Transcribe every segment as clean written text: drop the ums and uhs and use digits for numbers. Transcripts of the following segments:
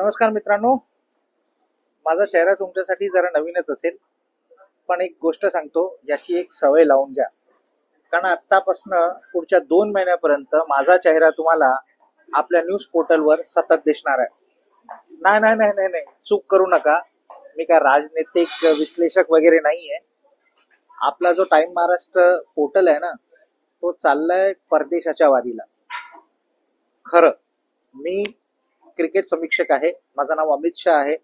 नमस्कार मित्रांनो, माझा चेहरा तुमच्यासाठी जरा नवीनच असेल, पण एक गोष्ट सांगतो, याची एक सवय लावून घ्या. कारण आत्तापासून पुढच्या 2 महिन्यापर्यंत माझा चेहरा तुम्हाला आपल्या न्यूज पोर्टलवर सतत दिसणार आहे. नाही नाही नाही नाही नाही चूक करू नका. मी काय राजनैतिक विश्लेषक वगैरे नाहीये. आपला जो टाइम महाराष्ट्र पोर्टल आहे ना, तो चाललाय परदेशाच्या वारीला. खरं मी क्रिकेट समीक्षक आहे. माझं नाव अमित शाह आहे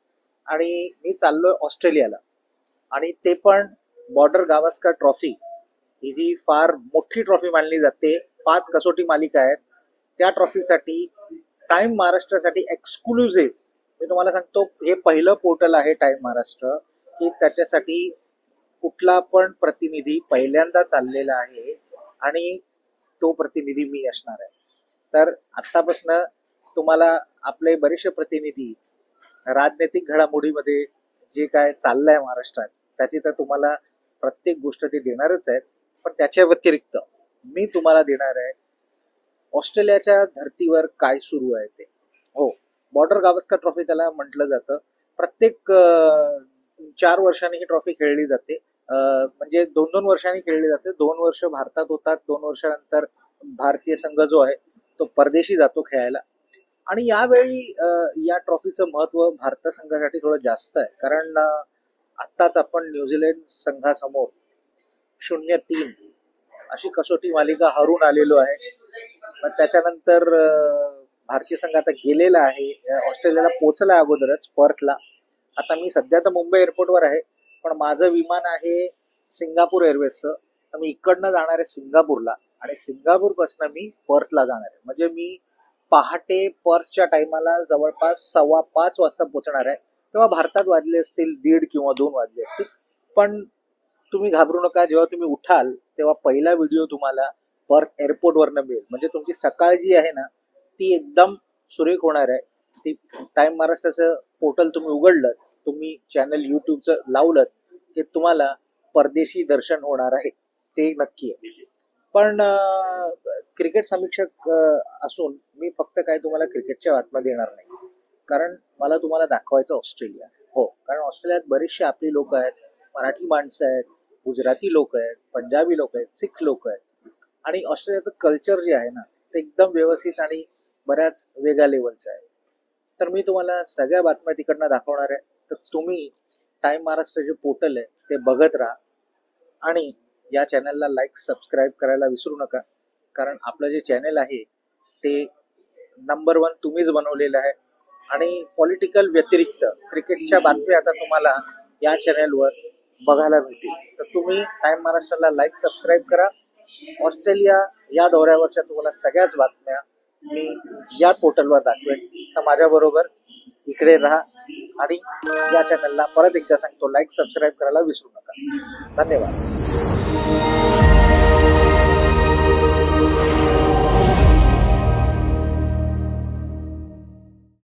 आणि मी चाललोय ऑस्ट्रेलियाला, आणि ते पण बॉर्डर गावस्कर ट्रॉफी, ही जी फार मोठी ट्रॉफी मानली जाते, 5 कसोटी मालिका आहेत, त्या ट्रॉफीसाठी टाइम महाराष्ट्रासाठी एक्सक्लुझिव्ह मी तुम्हाला सांगतो, हे पहिलं पोर्टल आहे टाइम महाराष्ट्र की त्याच्यासाठी कुठला पण प्रतिनिधी पहिल्यांदा चाललेला आहे आणि तो प्रतिनिधी मी असणार आहे. तर आत्तापासून तुम्हाला आपले बरेचसे प्रतिनिधी राजनैतिक घडामोडीमध्ये जे काय चाललंय महाराष्ट्रात त्याची तर तुम्हाला प्रत्येक गोष्ट ते देणारच आहेत, पण त्याच्या व्यतिरिक्त मी तुम्हाला देणार आहे ऑस्ट्रेलियाच्या धर्तीवर काय सुरू आहे ते. हो, बॉर्डर गावस्कर ट्रॉफी त्याला म्हटलं जातं. प्रत्येक 4 वर्षांनी ही ट्रॉफी खेळली जाते. म्हणजे 2-2 वर्षांनी खेळली जाते. 2 वर्ष भारतात होतात, 2 वर्षानंतर भारतीय संघ जो आहे तो परदेशी जातो खेळायला. आणि यावेळी या ट्रॉफीचं महत्व भारत संघासाठी थोडं जास्त आहे, कारण आत्ताच आपण न्यूझीलंड संघासमोर 0-3 अशी कसोटी मालिका हरून आलेलो आहे. मग त्याच्यानंतर भारतीय संघ आता गेलेला आहे, ऑस्ट्रेलियाला पोहोचला अगोदरच पर्थला. आता मी सध्या तर मुंबई एअरपोर्टवर आहे, पण माझं विमान आहे सिंगापूर एअरवेजचं. तर मी इकडनं जाणार आहे सिंगापूरला, आणि सिंगापूरपासून मी पर्थला जाणार आहे. म्हणजे मी पहाटे पर्थच्या टायमाला जवळपास 5:15 वाजता पोहोचणार आहे. तेव्हा भारतात वाजले असतील 1:30 किंवा 2 वाजले असतील. पण तुम्ही घाबरू नका, जेव्हा तुम्ही उठाल तेव्हा पहिला व्हिडिओ तुम्हाला पर्थ एअरपोर्टवरनं मिळेल. म्हणजे तुमची सकाळ जी आहे ना, ती एकदम सुरेख होणार आहे. ती टाइम महाराष्ट्राचं पोर्टल तुम्ही उघडलं, तुम्ही चॅनल यूट्यूबचं लावलं की तुम्हाला परदेशी दर्शन होणार आहे, ते नक्की आहे. पण क्रिकेट समीक्षक असून मी फक्त काय तुम्हाला क्रिकेटच्या बातम्या देणार नाही, कारण मला तुम्हाला दाखवायचं ऑस्ट्रेलिया. हो, कारण ऑस्ट्रेलियात बरेचसे आपली लोक आहेत, मराठी माणसं आहेत, गुजराती लोक आहेत, पंजाबी लोक आहेत, सिख लोक आहेत. आणि ऑस्ट्रेलियाचं कल्चर जे आहे ना, ते एकदम व्यवस्थित आणि बऱ्याच वेगळ्या लेवलचं आहे. तर मी तुम्हाला सगळ्या बातम्या तिकडनं दाखवणार आहे. तर तुम्ही टाइम महाराष्ट्र जे पोर्टल आहे ते बघत राहा, आणि या चॅनलला लाईक सबस्क्राईब करायला विसरू नका, कारण आपलं जे चॅनल आहे ते नंबर 1 तुम्हीच बनवलेलं आहे. आणि पॉलिटिकल व्यतिरिक्त क्रिकेटच्या बातम्या आता तुम्हाला या चॅनलवर बघायला मिळतील. तर तुम्ही टाइम महाराष्ट्राला लाईक सबस्क्राईब करा. ऑस्ट्रेलिया या दौऱ्यावरच्या तुम्हाला सगळ्याच बातम्या मी या पोर्टलवर दाखवेन. तर माझ्याबरोबर इकडे राहा, आणि या चॅनलला परत एकदा सांगतो, लाईक सबस्क्राईब करायला विसरू नका. धन्यवाद.